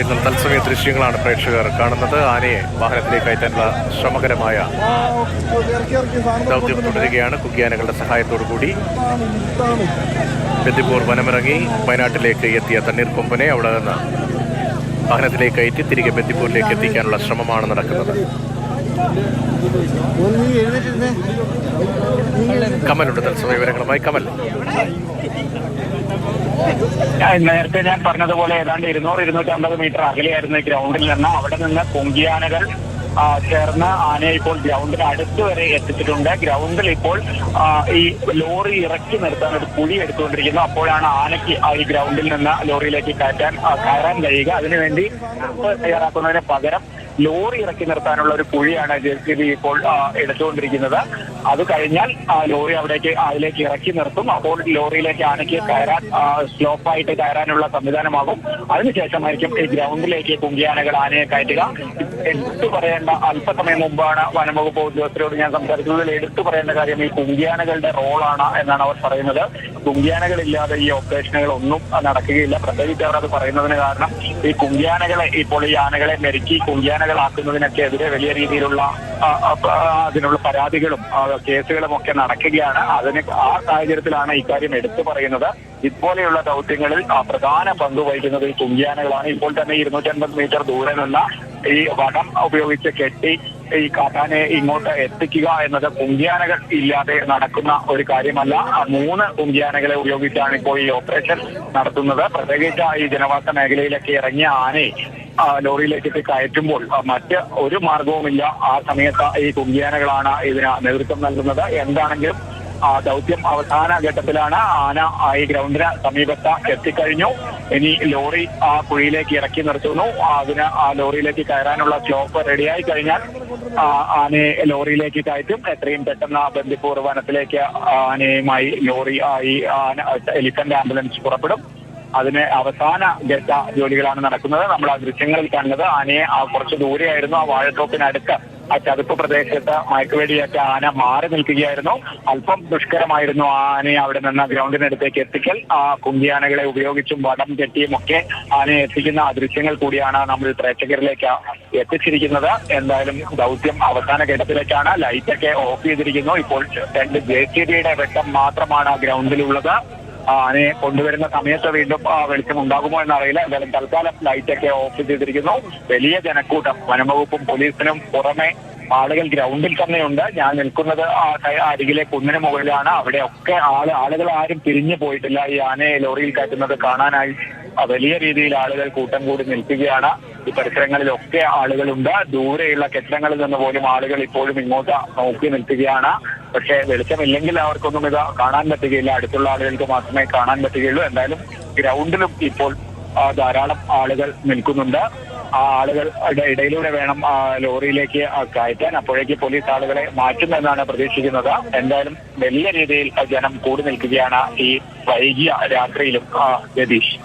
പറയുന്ന തത്സമയ ദൃശ്യങ്ങളാണ് പ്രേക്ഷകർ കാണുന്നത്. ആനയെ വാഹനത്തിലേക്ക് കയറ്റാനുള്ള ശ്രമകരമായ ദൗത്യം തുടരുകയാണ്. കുഗ്യാനകളുടെ സഹായത്തോടുകൂടി ബന്ദിപ്പൂർ വനമിറങ്ങി വയനാട്ടിലേക്ക് എത്തിയ തണ്ണീർക്കൊമ്പനെ അവിടെ നിന്ന് വാഹനത്തിലേക്ക് കയറ്റി തിരികെ ബന്ദിപ്പൂരിലേക്ക് എത്തിക്കാനുള്ള ശ്രമമാണ് നടക്കുന്നത്. കമലുണ്ട് തത്സമയ വിവരങ്ങളുമായി. കമൽ, നേരത്തെ ഞാൻ പറഞ്ഞതുപോലെ ഏതാണ്ട് 200-250 മീറ്റർ അകലെയായിരുന്നു ഈ ഗ്രൗണ്ടിൽ നിന്ന്. അവിടെ നിന്ന് കുങ്കിയാനകൾ ചേർന്ന് ആനയെ ഇപ്പോൾ ഗ്രൗണ്ടിന് അടുത്ത് വരെ എത്തിച്ചിട്ടുണ്ട്. ഗ്രൗണ്ടിൽ ഇപ്പോൾ ഈ ലോറി ഇറക്കി നിർത്താൻ ഒരു കുഴി എടുത്തുകൊണ്ടിരിക്കുന്നു. അപ്പോഴാണ് ആനയ്ക്ക് ഈ ഗ്രൗണ്ടിൽ നിന്ന് ലോറിയിലേക്ക് കയറാൻ കഴിയുക. അതിനുവേണ്ടി തയ്യാറാക്കുന്നതിന് പകരം ലോറി ഇറക്കി നിർത്താനുള്ള ഒരു കുഴിയാണ് JCB ഇപ്പോൾ എടുത്തുകൊണ്ടിരിക്കുന്നത്. അത് കഴിഞ്ഞാൽ ലോറി അതിലേക്ക് ഇറക്കി നിർത്തും. അപ്പോൾ ലോറിയിലേക്ക് ആനയ്ക്ക് കയറാൻ സ്ലോപ്പായിട്ട് കയറാനുള്ള സംവിധാനമാകും. അതിനുശേഷമായിരിക്കും ഈ ഗ്രൗണ്ടിലേക്ക് കുങ്കിയാനകൾ ആനയെ കയറ്റുക. എടുത്തു പറയേണ്ട, അല്പസമയം മുമ്പാണ് വനംവകുപ്പ് ഉദ്യോഗസ്ഥരോട് ഞാൻ സംസാരിച്ചതിൽ എടുത്തു പറയേണ്ട കാര്യം ഈ കുങ്കിയാനകളുടെ റോളാണ് എന്നാണ് അവർ പറയുന്നത്. കുങ്കിയാനകളില്ലാതെ ഈ ഓപ്പറേഷനുകൾ ഒന്നും നടക്കുകയില്ല. പ്രത്യേകിച്ച് അവർ അത് പറയുന്നതിന് കാരണം ഈ കുങ്കിയാനകളെ ഇപ്പോൾ ഈ ആനകളെ മെരുക്കി കുങ്കിയാനകളാക്കുന്നതിനൊക്കെ എതിരെ വലിയ രീതിയിലുള്ള അതിനുള്ള പരാതികളും കേസുകളും ഒക്കെ നടക്കുകയാണ്. ആ സാഹചര്യത്തിലാണ് ഇക്കാര്യം എടുത്തു പറയുന്നത്. ഇതുപോലെയുള്ള ദൗത്യങ്ങളിൽ പ്രധാന പങ്ക് വഹിക്കുന്നത് ഈ കുങ്കിയാനകളാണ്. ഇപ്പോൾ തന്നെ 250 മീറ്റർ ദൂരെ നിന്ന് ഈ വടം ഉപയോഗിച്ച് കെട്ടി ഈ കാട്ടാനയെ ഇങ്ങോട്ട് എത്തിക്കുക എന്നത് കുങ്കിയാനകൾ ഇല്ലാതെ നടക്കുന്ന ഒരു കാര്യമല്ല. 3 കുങ്കിയാനകളെ ഉപയോഗിച്ചാണ് ഇപ്പോൾ ഈ ഓപ്പറേഷൻ നടത്തുന്നത്. പ്രത്യേകിച്ച് ഈ ജനവാസ മേഖലയിലൊക്കെ ഇറങ്ങിയ ആനയെ ലോറിയിലേക്ക് കയറ്റുമ്പോൾ മറ്റ് ഒരു മാർഗവുമില്ല. ആ സമയത്ത് ഈ കുങ്കിയാനകളാണ് ഇതിന് നേതൃത്വം നൽകുന്നത്. എന്താണെങ്കിലും ദൗത്യം അവസാന ഘട്ടത്തിലാണ്. ആന ഈ ഗ്രൗണ്ടിന് സമീപത്ത് എത്തിക്കഴിഞ്ഞു. ഇനി ലോറി ആ കുഴിയിലേക്ക് ഇറക്കി നിർത്തുന്നു. അതിന് ആ ലോറിയിലേക്ക് കയറാനുള്ള സ്ലോപ്പ് റെഡിയായി കഴിഞ്ഞാൽ ആനയെ ലോറിയിലേക്ക് കയറ്റും. എത്രയും പെട്ടെന്ന് ബന്ദിപ്പൂർ വനത്തിലേക്ക് ആനയുമായി ലോറി ഈ എലിഫന്റ് ആംബുലൻസ് പുറപ്പെടും. അതിന് അവസാന ഘട്ട ജോലികളാണ് നടക്കുന്നത്. നമ്മൾ ആ ദൃശ്യങ്ങളിൽ കണ്ടത് ആനയെ കുറച്ച് ദൂരെയായിരുന്നു, ആ വാഴത്തോപ്പിനടുത്ത് ആ ചതുപ്പ് പ്രദേശത്ത് മയക്കുവെടിയേറ്റ ആന മാറി നിൽക്കുകയായിരുന്നു. അല്പം ദുഷ്കരമായിരുന്നു ആനയെ അവിടെ നിന്ന് ഗ്രൗണ്ടിനടുത്തേക്ക് എത്തിക്കൽ. കുങ്കിയാനകളെ ഉപയോഗിച്ചും വടം കെട്ടിയും ഒക്കെ ആനയെ എത്തിക്കുന്ന ആ ദൃശ്യങ്ങൾ കൂടിയാണ് നമ്മൾ പ്രേക്ഷകരിലേക്ക് എത്തിച്ചിരിക്കുന്നത്. എന്തായാലും ദൗത്യം അവസാന ഘട്ടത്തിലേക്കാണ്. ലൈറ്റൊക്കെ ഓഫ് ചെയ്തിരിക്കുന്നു. ഇപ്പോൾ 2 JCBയുടെ വെട്ടം മാത്രമാണ് ഗ്രൗണ്ടിലുള്ളത്. ആനയെ കൊണ്ടുവരുന്ന സമയത്ത് വീണ്ടും വെളിച്ചം ഉണ്ടാകുമോ എന്നറിയില്ല. എന്തായാലും തൽക്കാലം ലൈറ്റൊക്കെ ഓഫ് ചെയ്തിരിക്കുന്നു. വലിയ ജനക്കൂട്ടം വനംവകുപ്പും പോലീസിനും പുറമെ ആളുകൾ ഗ്രൗണ്ടിൽ തന്നെയുണ്ട്. ഞാൻ നിൽക്കുന്നത് അരികിലെ കുന്നിന് മുകളിലാണ്. അവിടെയൊക്കെ ആളുകൾ ആരും പിരിഞ്ഞു പോയിട്ടില്ല. ഈ ആനയെ ലോറിയിൽ കയറ്റുന്നത് കാണാനായി വലിയ രീതിയിൽ ആളുകൾ കൂട്ടം കൂടി നിൽക്കുകയാണ്. ഈ പരിസരങ്ങളിലൊക്കെ ആളുകളുണ്ട്. ദൂരെയുള്ള കെട്ടിടങ്ങളിൽ നിന്ന് പോലും ആളുകൾ ഇപ്പോഴും ഇങ്ങോട്ട് നോക്കി നിൽക്കുകയാണ്. പക്ഷേ വെളിച്ചമില്ലെങ്കിൽ അവർക്കൊന്നും ഇത് കാണാൻ പറ്റുകയില്ല. അടുത്തുള്ള ആളുകൾക്ക് മാത്രമേ കാണാൻ പറ്റുകയുള്ളൂ. എന്തായാലും ഗ്രൗണ്ടിലും ഇപ്പോൾ ധാരാളം ആളുകൾ നിൽക്കുന്നുണ്ട്. ആ ആളുകളുടെ ഇടയിലൂടെ വേണം ലോറിയിലേക്ക് കയറ്റാൻ. അപ്പോഴേക്ക് പോലീസ് ആളുകളെ മാറ്റുമെന്നാണ് പ്രതീക്ഷിക്കുന്നത്. എന്തായാലും വലിയ രീതിയിൽ ജനം കൂടി നിൽക്കുകയാണ് ഈ വൈകിയ രാത്രിയിലും. രതീഷ്.